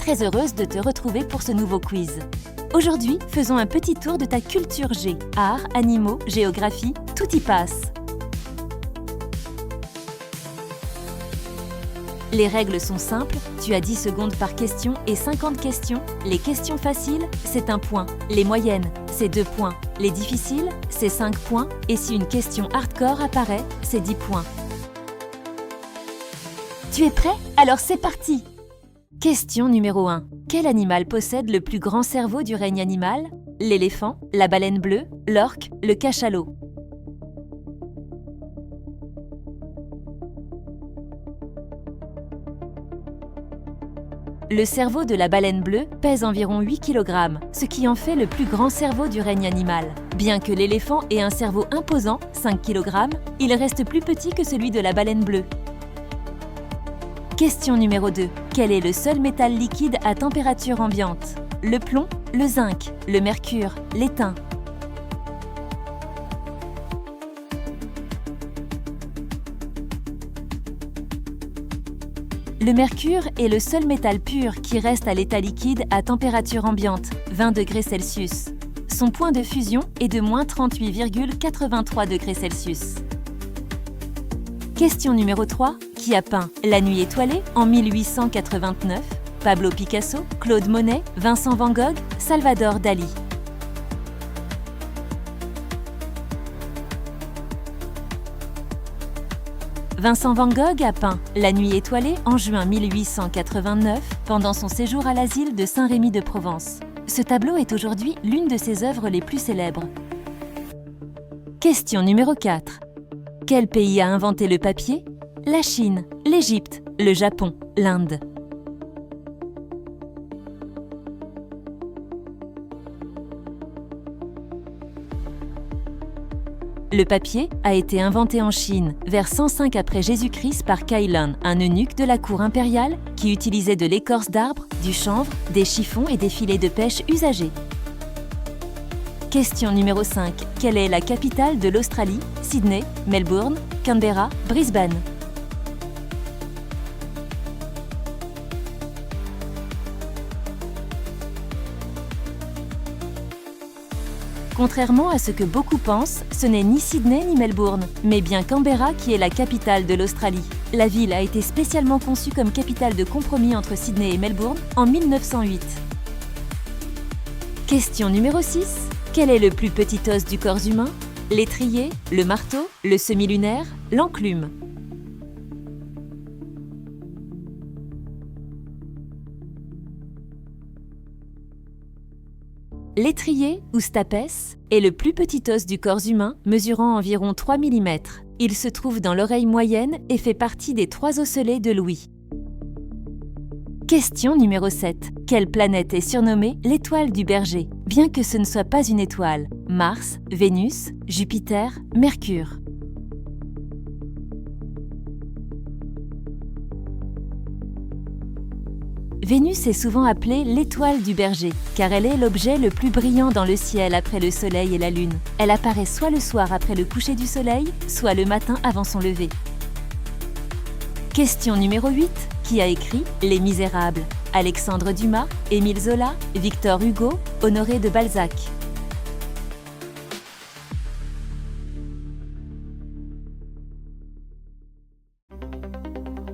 très heureuse de te retrouver pour ce nouveau quiz. Aujourd'hui, faisons un petit tour de ta culture G. Arts, animaux, géographie, tout y passe. Les règles sont simples, tu as 10 secondes par question et 50 questions. Les questions faciles, c'est 1 point. Les moyennes, c'est 2 points. Les difficiles, c'est 5 points. Et si une question hardcore apparaît, c'est 10 points. Tu es prêt? Alors c'est parti! Question numéro 1. Quel animal possède le plus grand cerveau du règne animal? L'éléphant, la baleine bleue, l'orque, le cachalot. Le cerveau de la baleine bleue pèse environ 8 kg, ce qui en fait le plus grand cerveau du règne animal. Bien que l'éléphant ait un cerveau imposant, 5 kg, il reste plus petit que celui de la baleine bleue. Question numéro 2. Quel est le seul métal liquide à température ambiante? Le plomb, le zinc, le mercure, l'étain. Le mercure est le seul métal pur qui reste à l'état liquide à température ambiante, 20 degrés Celsius. Son point de fusion est de moins 38,83 degrés Celsius. Question numéro 3. Qui a peint La Nuit étoilée en 1889? Pablo Picasso, Claude Monet, Vincent Van Gogh, Salvador Dali. Vincent Van Gogh a peint La Nuit étoilée en juin 1889 pendant son séjour à l'asile de Saint-Rémy de Provence. Ce tableau est aujourd'hui l'une de ses œuvres les plus célèbres. Question numéro 4. Quel pays a inventé le papier? La Chine, l'Égypte, le Japon, l'Inde. Le papier a été inventé en Chine vers 105 après Jésus-Christ par Cai Lan, un eunuque de la cour impériale qui utilisait de l'écorce d'arbre, du chanvre, des chiffons et des filets de pêche usagés. Question numéro 5. Quelle est la capitale de l'Australie? Sydney, Melbourne, Canberra, Brisbane. Contrairement à ce que beaucoup pensent, ce n'est ni Sydney ni Melbourne, mais bien Canberra qui est la capitale de l'Australie. La ville a été spécialement conçue comme capitale de compromis entre Sydney et Melbourne en 1908. Question numéro 6. Quel est le plus petit os du corps humain? L'étrier, le marteau, le semi-lunaire, l'enclume. L'étrier, ou stapes, est le plus petit os du corps humain, mesurant environ 3 mm. Il se trouve dans l'oreille moyenne et fait partie des 3 osselets de l'ouïe. Question numéro 7. Quelle planète est surnommée l'étoile du berger? Bien que ce ne soit pas une étoile. Mars, Vénus, Jupiter, Mercure. Vénus est souvent appelée l'étoile du berger, car elle est l'objet le plus brillant dans le ciel après le soleil et la lune. Elle apparaît soit le soir après le coucher du soleil, soit le matin avant son lever. Question numéro 8. Qui a écrit Les Misérables? Alexandre Dumas, Émile Zola, Victor Hugo, Honoré de Balzac.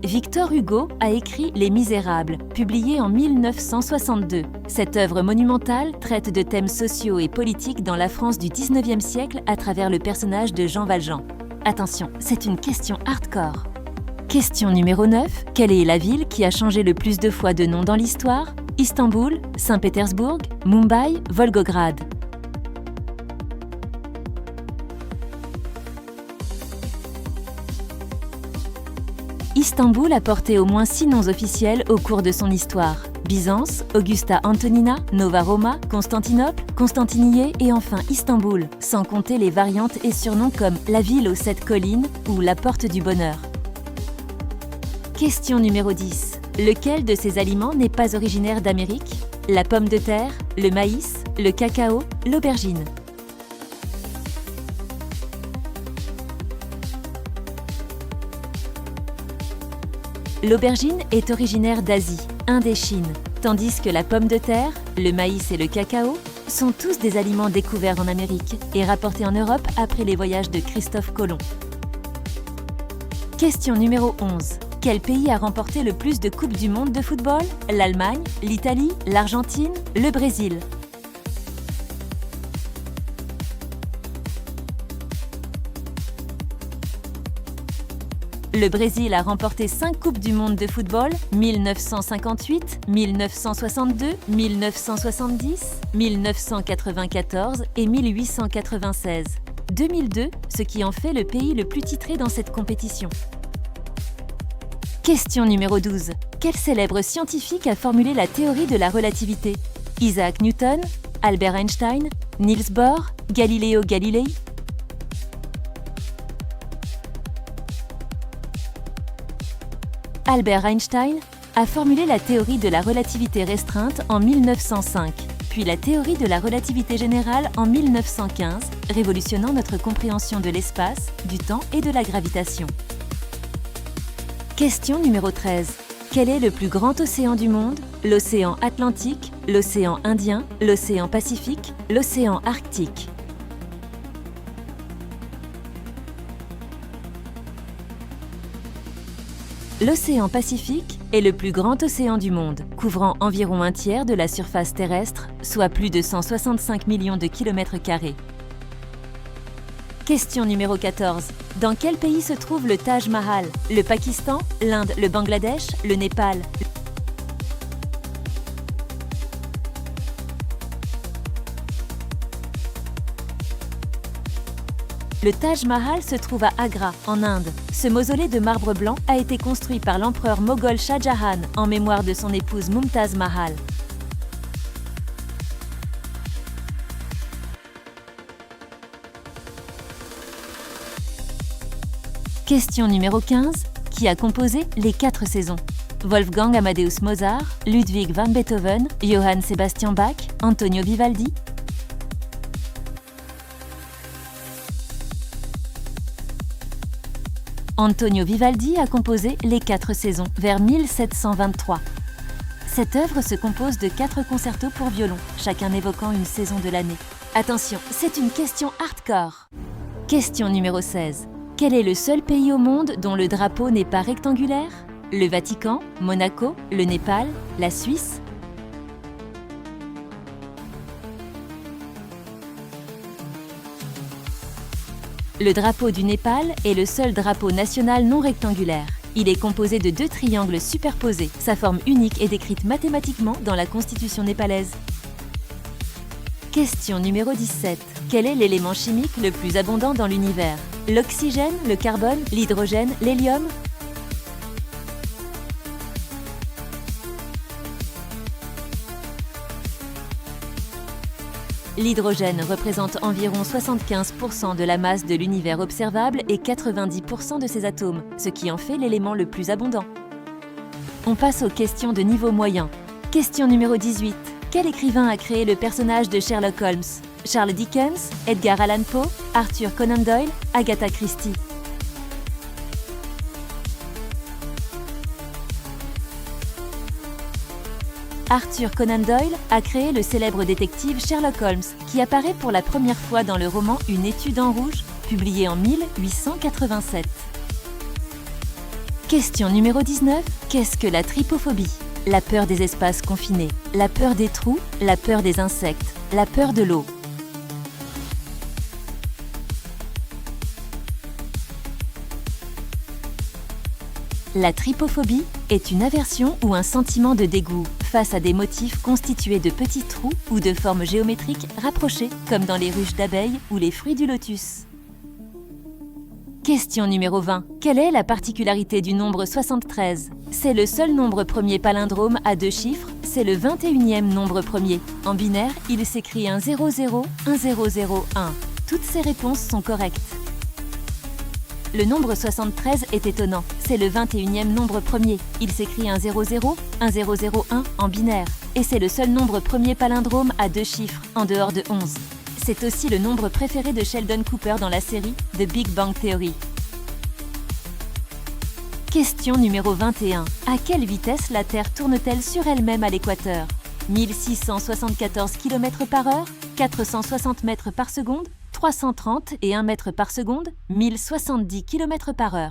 Victor Hugo a écrit Les Misérables, publié en 1962. Cette œuvre monumentale traite de thèmes sociaux et politiques dans la France du XIXe siècle à travers le personnage de Jean Valjean. Attention, c'est une question hardcore. Question numéro 9. Quelle est la ville qui a changé le plus de fois de nom dans l'histoire? Istanbul, Saint-Pétersbourg, Mumbai, Volgograd. Istanbul a porté au moins 6 noms officiels au cours de son histoire. Byzance, Augusta Antonina, Nova Roma, Constantinople, Constantinié et enfin Istanbul, sans compter les variantes et surnoms comme la ville aux 7 collines ou la porte du bonheur. Question numéro 10. Lequel de ces aliments n'est pas originaire d'Amérique? La pomme de terre, le maïs, le cacao, l'aubergine. L'aubergine est originaire d'Asie, Inde et Chine. Tandis que la pomme de terre, le maïs et le cacao sont tous des aliments découverts en Amérique et rapportés en Europe après les voyages de Christophe Colomb. Question numéro 11. Quel pays a remporté le plus de Coupes du Monde de football? L'Allemagne, l'Italie, l'Argentine, le Brésil. Le Brésil a remporté 5 Coupes du Monde de football, 1958, 1962, 1970, 1994 et 1896. 2002, ce qui en fait le pays le plus titré dans cette compétition. Question numéro 12. Quel célèbre scientifique a formulé la théorie de la relativité? Isaac Newton, Albert Einstein, Niels Bohr, Galileo Galilei? Albert Einstein a formulé la théorie de la relativité restreinte en 1905, puis la théorie de la relativité générale en 1915, révolutionnant notre compréhension de l'espace, du temps et de la gravitation. Question numéro 13. Quel est le plus grand océan du monde? L'océan Atlantique, l'océan Indien, l'océan Pacifique, l'océan Arctique. L'océan Pacifique est le plus grand océan du monde, couvrant environ un tiers de la surface terrestre, soit plus de 165 millions de kilomètres carrés. Question numéro 14. Dans quel pays se trouve le Taj Mahal? Le Pakistan, l'Inde, le Bangladesh, le Népal? Le Taj Mahal se trouve à Agra, en Inde. Ce mausolée de marbre blanc a été construit par l'empereur moghol Shah Jahan en mémoire de son épouse Mumtaz Mahal. Question numéro 15. Qui a composé les 4 saisons? Wolfgang Amadeus Mozart, Ludwig van Beethoven, Johann Sebastian Bach, Antonio Vivaldi? Antonio Vivaldi a composé les 4 saisons vers 1723. Cette œuvre se compose de 4 concertos pour violon, chacun évoquant une saison de l'année. Attention, c'est une question hardcore. Question numéro 16. Quel est le seul pays au monde dont le drapeau n'est pas rectangulaire? Le Vatican, Monaco, le Népal, la Suisse? Le drapeau du Népal est le seul drapeau national non rectangulaire. Il est composé de 2 triangles superposés. Sa forme unique est décrite mathématiquement dans la constitution népalaise. Question numéro 17. Quel est l'élément chimique le plus abondant dans l'univers? L'oxygène, le carbone, l'hydrogène, l'hélium? L'hydrogène représente environ 75% de la masse de l'univers observable et 90% de ses atomes, ce qui en fait l'élément le plus abondant. On passe aux questions de niveau moyen. Question numéro 18. Quel écrivain a créé le personnage de Sherlock Holmes? Charles Dickens, Edgar Allan Poe, Arthur Conan Doyle, Agatha Christie? Arthur Conan Doyle a créé le célèbre détective Sherlock Holmes, qui apparaît pour la première fois dans le roman Une étude en rouge, publié en 1887. Question numéro 19. Qu'est-ce que la trypophobie? La peur des espaces confinés, la peur des trous, la peur des insectes, la peur de l'eau. La trypophobie est une aversion ou un sentiment de dégoût face à des motifs constitués de petits trous ou de formes géométriques rapprochées, comme dans les ruches d'abeilles ou les fruits du lotus. Question numéro 20. Quelle est la particularité du nombre 73? C'est le seul nombre premier palindrome à 2 chiffres, c'est le 21e nombre premier. En binaire, il s'écrit un 00, un 001. Toutes ces réponses sont correctes. Le nombre 73 est étonnant, c'est le 21e nombre premier. Il s'écrit un 00, un 001 en binaire. Et c'est le seul nombre premier palindrome à 2 chiffres, en dehors de 11. C'est aussi le nombre préféré de Sheldon Cooper dans la série The Big Bang Theory. Question numéro 21. À quelle vitesse la Terre tourne-t-elle sur elle-même à l'équateur? 1674 km/h, 460 mètres par seconde, 330 et 1 mètre par seconde, 1070 km/h.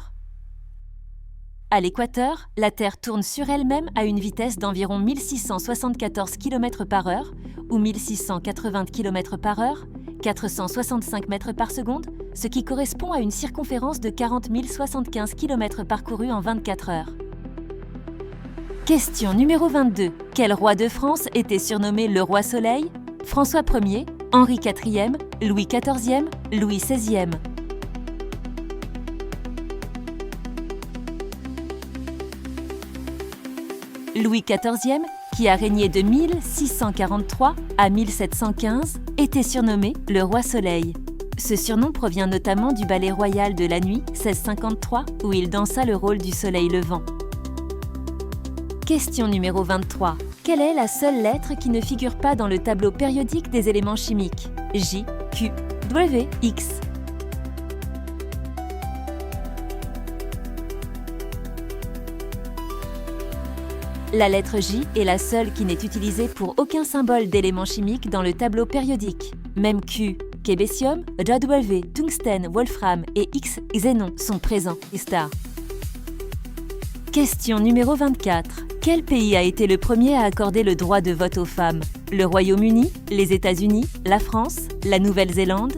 À l'équateur, la Terre tourne sur elle-même à une vitesse d'environ 1674 km/h ou 1680 km/h, 465 mètres par seconde, ce qui correspond à une circonférence de 40 075 km parcourus en 24 heures. Question numéro 22. Quel roi de France était surnommé le roi Soleil? François Ier, Henri IV, Louis XIV, Louis XVI. Louis XIV, qui a régné de 1643 à 1715, était surnommé le roi Soleil. Ce surnom provient notamment du ballet royal de la nuit 1653 où il dansa le rôle du soleil levant. Question numéro 23. Quelle est la seule lettre qui ne figure pas dans le tableau périodique des éléments chimiques? J, Q, W, X. La lettre J est la seule qui n'est utilisée pour aucun symbole d'élément chimique dans le tableau périodique. Même Q, Kébécium, W, tungstène, wolfram et X, xénon sont présents. Star. Question numéro 24. Quel pays a été le premier à accorder le droit de vote aux femmes? Le Royaume-Uni, les États-Unis, la France, la Nouvelle-Zélande?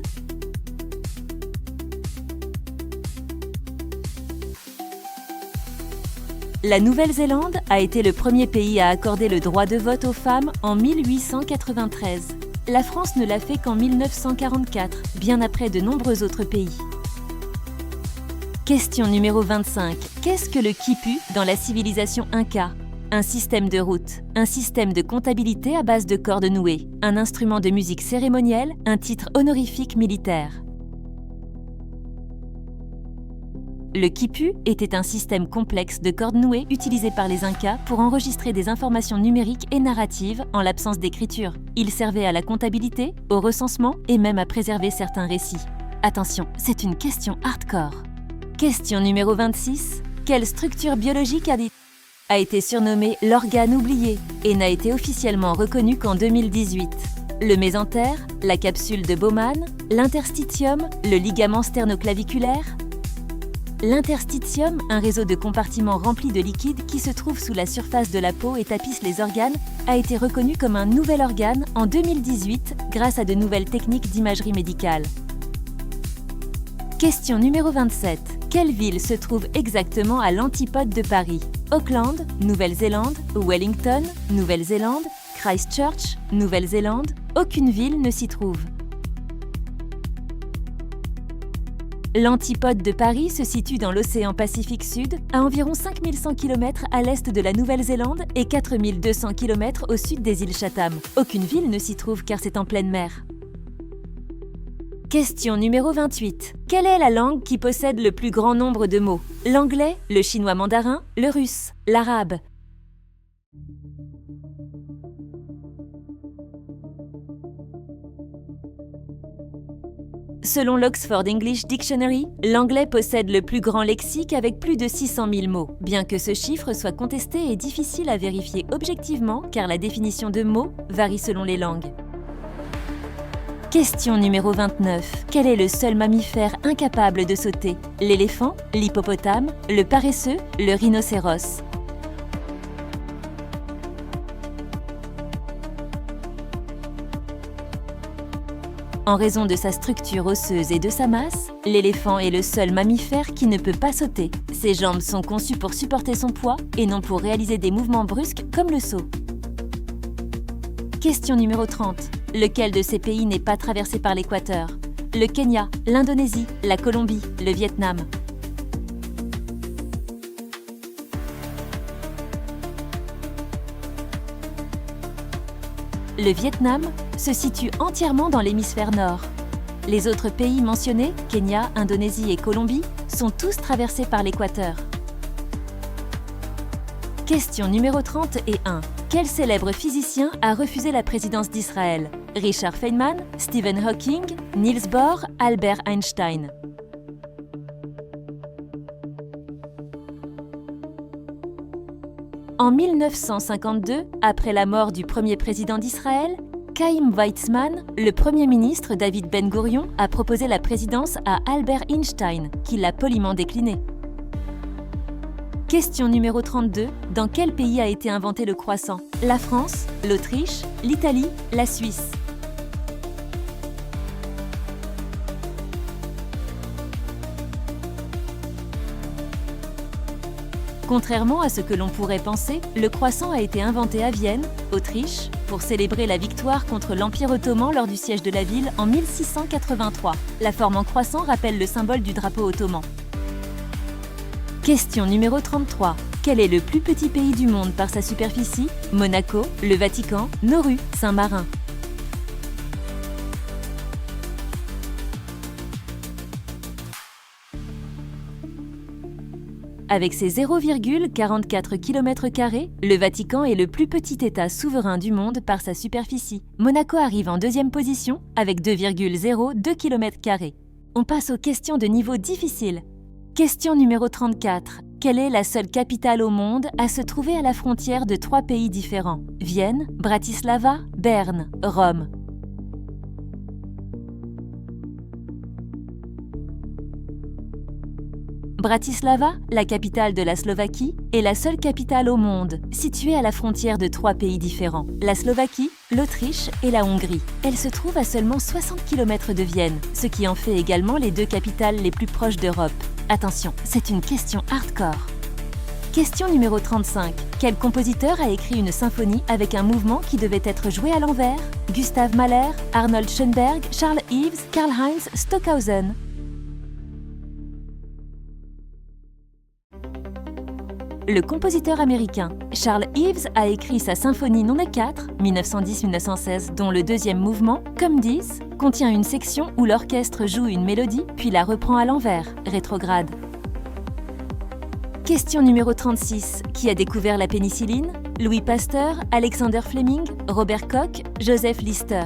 La Nouvelle-Zélande a été le premier pays à accorder le droit de vote aux femmes en 1893. La France ne l'a fait qu'en 1944, bien après de nombreux autres pays. Question numéro 25. Qu'est-ce que le quipu dans la civilisation Inca? Un système de route, un système de comptabilité à base de cordes nouées, un instrument de musique cérémonielle, un titre honorifique militaire. Le quipu était un système complexe de cordes nouées utilisé par les Incas pour enregistrer des informations numériques et narratives en l'absence d'écriture. Il servait à la comptabilité, au recensement et même à préserver certains récits. Attention, c'est une question hardcore. Question numéro 26. Quelle structure biologique a été surnommée l'organe oublié et n'a été officiellement reconnue qu'en 2018? Le mésentère, la capsule de Bowman, l'interstitium, le ligament sternoclaviculaire? L'interstitium, un réseau de compartiments remplis de liquide qui se trouve sous la surface de la peau et tapisse les organes, a été reconnu comme un nouvel organe en 2018 grâce à de nouvelles techniques d'imagerie médicale. Question numéro 27. Quelle ville se trouve exactement à l'antipode de Paris? Auckland, Nouvelle-Zélande, Wellington, Nouvelle-Zélande, Christchurch, Nouvelle-Zélande? Aucune ville ne s'y trouve. L'antipode de Paris se situe dans l'océan Pacifique Sud, à environ 5100 km à l'est de la Nouvelle-Zélande et 4200 km au sud des îles Chatham. Aucune ville ne s'y trouve car c'est en pleine mer. Question numéro 28. Quelle est la langue qui possède le plus grand nombre de mots? L'anglais, le chinois mandarin, le russe, l'arabe? Selon l'Oxford English Dictionary, l'anglais possède le plus grand lexique avec plus de 600 000 mots, bien que ce chiffre soit contesté et difficile à vérifier objectivement car la définition de mots varie selon les langues. Question numéro 29. Quel est le seul mammifère incapable de sauter? L'éléphant, l'hippopotame, le paresseux, le rhinocéros? En raison de sa structure osseuse et de sa masse, l'éléphant est le seul mammifère qui ne peut pas sauter. Ses jambes sont conçues pour supporter son poids et non pour réaliser des mouvements brusques comme le saut. Question numéro 30. Lequel de ces pays n'est pas traversé par l'équateur? Le Kenya, l'Indonésie, la Colombie, le Vietnam? Le Vietnam se situe entièrement dans l'hémisphère nord. Les autres pays mentionnés, Kenya, Indonésie et Colombie, sont tous traversés par l'équateur. Question numéro 31. Quel célèbre physicien a refusé la présidence d'Israël? Richard Feynman, Stephen Hawking, Niels Bohr, Albert Einstein? En 1952, après la mort du premier président d'Israël, Chaim Weizmann, le Premier ministre David Ben-Gourion a proposé la présidence à Albert Einstein, qui l'a poliment décliné. Question numéro 32. Dans quel pays a été inventé le croissant? La France, l'Autriche, l'Italie, la Suisse. Contrairement à ce que l'on pourrait penser, le croissant a été inventé à Vienne, Autriche, pour célébrer la victoire contre l'Empire ottoman lors du siège de la ville en 1683. La forme en croissant rappelle le symbole du drapeau ottoman. Question numéro 33. Quel est le plus petit pays du monde par sa superficie? Monaco, le Vatican, Nauru, Saint-Marin. Avec ses 0,44 km², le Vatican est le plus petit État souverain du monde par sa superficie. Monaco arrive en deuxième position avec 2,02 km². On passe aux questions de niveau difficile. Question numéro 34. Quelle est la seule capitale au monde à se trouver à la frontière de 3 pays différents? Vienne, Bratislava, Berne, Rome. Bratislava, la capitale de la Slovaquie, est la seule capitale au monde, située à la frontière de 3 pays différents, la Slovaquie, l'Autriche et la Hongrie. Elle se trouve à seulement 60 km de Vienne, ce qui en fait également les 2 capitales les plus proches d'Europe. Attention, c'est une question hardcore. Question numéro 35. Quel compositeur a écrit une symphonie avec un mouvement qui devait être joué à l'envers? Gustav Mahler, Arnold Schoenberg, Charles Ives, Karlheinz Stockhausen. Le compositeur américain Charles Ives a écrit sa symphonie No. 4, 1910-1916, dont le deuxième mouvement, Comme 10, contient une section où l'orchestre joue une mélodie puis la reprend à l'envers, rétrograde. Question numéro 36. Qui a découvert la pénicilline? Louis Pasteur, Alexander Fleming, Robert Koch, Joseph Lister.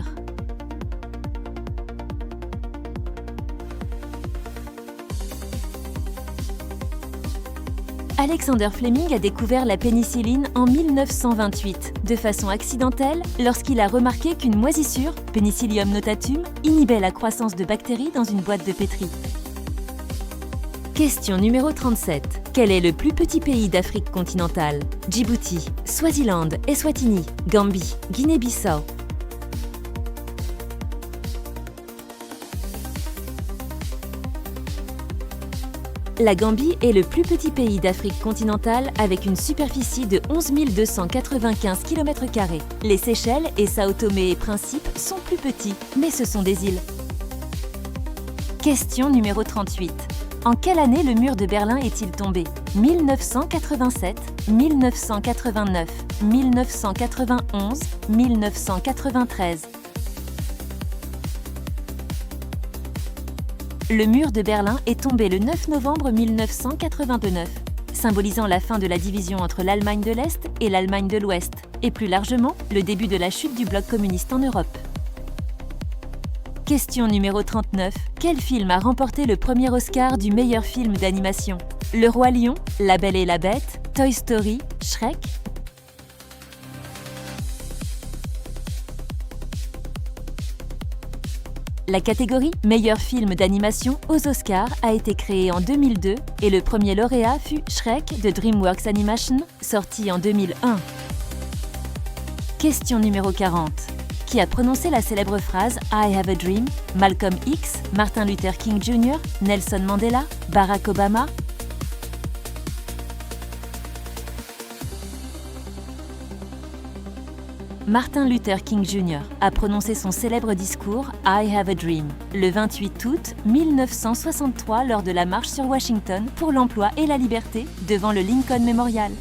Alexander Fleming a découvert la pénicilline en 1928, de façon accidentelle, lorsqu'il a remarqué qu'une moisissure, Penicillium notatum, inhibait la croissance de bactéries dans une boîte de pétri. Question numéro 37. Quel est le plus petit pays d'Afrique continentale? Djibouti, Swaziland, Eswatini, Gambie, Guinée-Bissau. La Gambie est le plus petit pays d'Afrique continentale avec une superficie de 11 295 km². Les Seychelles et Sao Tomé et Principe sont plus petits, mais ce sont des îles. Question numéro 38. En quelle année le mur de Berlin est-il tombé? 1987, 1989, 1991, 1993. Le mur de Berlin est tombé le 9 novembre 1989, symbolisant la fin de la division entre l'Allemagne de l'Est et l'Allemagne de l'Ouest, et plus largement, le début de la chute du bloc communiste en Europe. Question numéro 39. Quel film a remporté le premier Oscar du meilleur film d'animation? Le Roi Lion, La Belle et la Bête, Toy Story, Shrek? La catégorie Meilleur film d'animation aux Oscars a été créée en 2002 et le premier lauréat fut Shrek de DreamWorks Animation, sorti en 2001. Question numéro 40. Qui a prononcé la célèbre phrase « I have a dream » Malcolm X, Martin Luther King Jr., Nelson Mandela, Barack Obama? Martin Luther King Jr. a prononcé son célèbre discours « I have a dream » le 28 août 1963 lors de la marche sur Washington pour l'emploi et la liberté devant le Lincoln Memorial.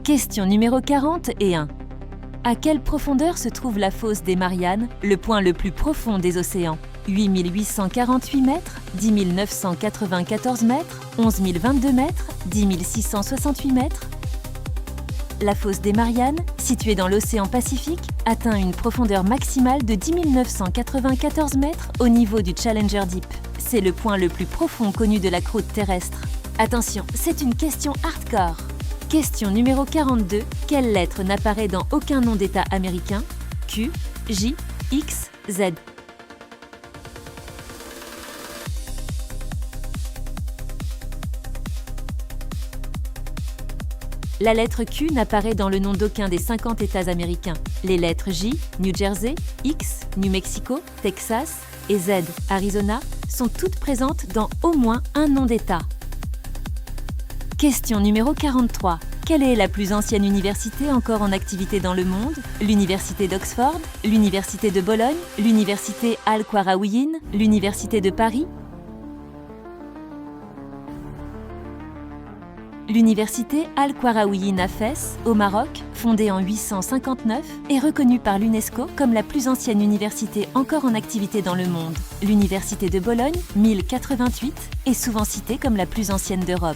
Question numéro 41. À quelle profondeur se trouve la fosse des Mariannes, le point le plus profond des océans? 8 848 mètres, 10 994 mètres, 11 022 mètres, 10 668 mètres? La fosse des Mariannes, située dans l'océan Pacifique, atteint une profondeur maximale de 10 994 mètres au niveau du Challenger Deep. C'est le point le plus profond connu de la croûte terrestre. Attention, c'est une question hardcore. Question numéro 42. Quelle lettre n'apparaît dans aucun nom d'État américain? Q, J, X, Z. La lettre Q n'apparaît dans le nom d'aucun des 50 États américains. Les lettres J, New Jersey, X, New Mexico, Texas et Z, Arizona, sont toutes présentes dans au moins un nom d'État. Question numéro 43. Quelle est la plus ancienne université encore en activité dans le monde? L'université d'Oxford, l'université de Bologne, l'université Al-Qarawiyyin, l'université de Paris? L'université Al-Qarawiyyin à Fès, au Maroc, fondée en 859, est reconnue par l'UNESCO comme la plus ancienne université encore en activité dans le monde. L'université de Bologne, 1088, est souvent citée comme la plus ancienne d'Europe.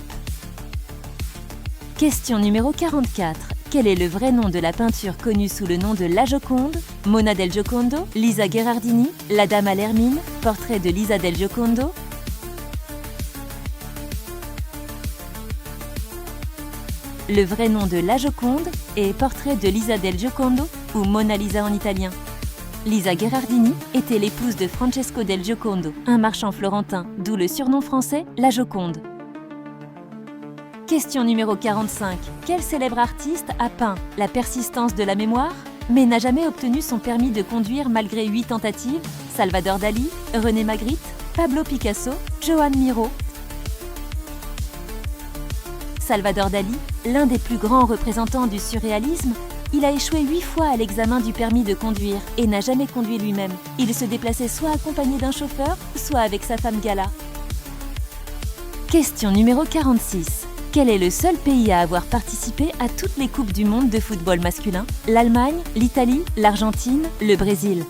Question numéro 44. Quel est le vrai nom de la peinture connue sous le nom de La Joconde? Mona del Giocondo, Lisa Gherardini, La Dame à l'Hermine, Portrait de Lisa del Giocondo? Le vrai nom de La Joconde est Portrait de Lisa del Giocondo ou Mona Lisa en italien. Lisa Gherardini était l'épouse de Francesco del Giocondo, un marchand florentin, d'où le surnom français La Joconde. Question numéro 45. Quel célèbre artiste a peint La persistance de la mémoire, mais n'a jamais obtenu son permis de conduire malgré 8 tentatives? Salvador Dali, René Magritte, Pablo Picasso, Joan Miró? Salvador Dali, l'un des plus grands représentants du surréalisme, il a échoué 8 fois à l'examen du permis de conduire et n'a jamais conduit lui-même. Il se déplaçait soit accompagné d'un chauffeur, soit avec sa femme Gala. Question numéro 46. Quel est le seul pays à avoir participé à toutes les Coupes du monde de football masculin? L'Allemagne, l'Italie, l'Argentine, le Brésil?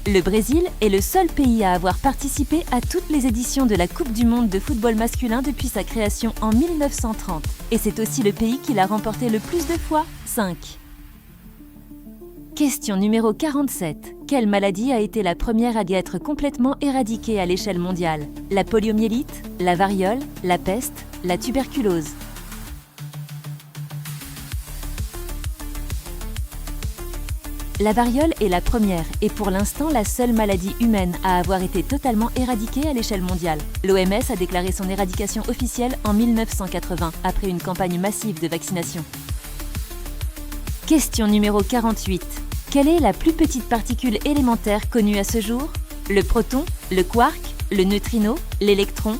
Le Brésil est le seul pays à avoir participé à toutes les éditions de la Coupe du monde de football masculin depuis sa création en 1930. Et c'est aussi le pays qui l'a remporté le plus de fois, 5. Question numéro 47. Quelle maladie a été la première à y être complètement éradiquée à l'échelle mondiale? La poliomyélite, la variole, la peste, la tuberculose? La variole est la première et pour l'instant la seule maladie humaine à avoir été totalement éradiquée à l'échelle mondiale. L'OMS a déclaré son éradication officielle en 1980 après une campagne massive de vaccination. Question numéro 48. Quelle est la plus petite particule élémentaire connue à ce jour? Le proton, le quark, le neutrino, l'électron?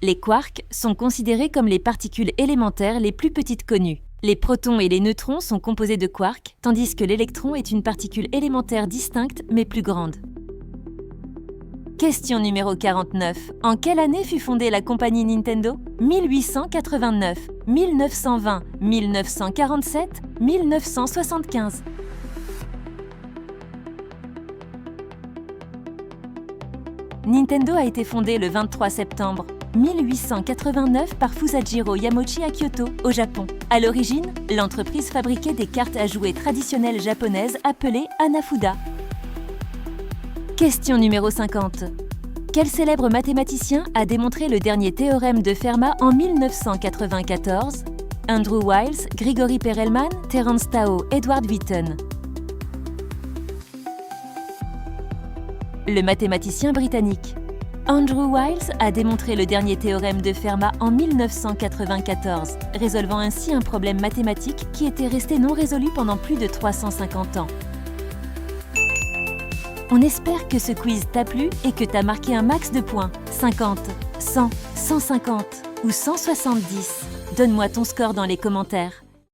Les quarks sont considérés comme les particules élémentaires les plus petites connues. Les protons et les neutrons sont composés de quarks, tandis que l'électron est une particule élémentaire distincte mais plus grande. Question numéro 49. En quelle année fut fondée la compagnie Nintendo? 1889, 1920, 1947, 1975. Nintendo a été fondée le 23 septembre 1889 par Fusajiro Yamauchi à Kyoto, au Japon. À l'origine, l'entreprise fabriquait des cartes à jouer traditionnelles japonaises appelées Hanafuda. Question numéro 50. Quel célèbre mathématicien a démontré le dernier théorème de Fermat en 1994? Andrew Wiles, Grigori Perelman, Terence Tao, Edward Wheaton? Le mathématicien britannique. Andrew Wiles a démontré le dernier théorème de Fermat en 1994, résolvant ainsi un problème mathématique qui était resté non résolu pendant plus de 350 ans. On espère que ce quiz t'a plu et que t'as marqué un max de points. 50, 100, 150 ou 170. Donne-moi ton score dans les commentaires.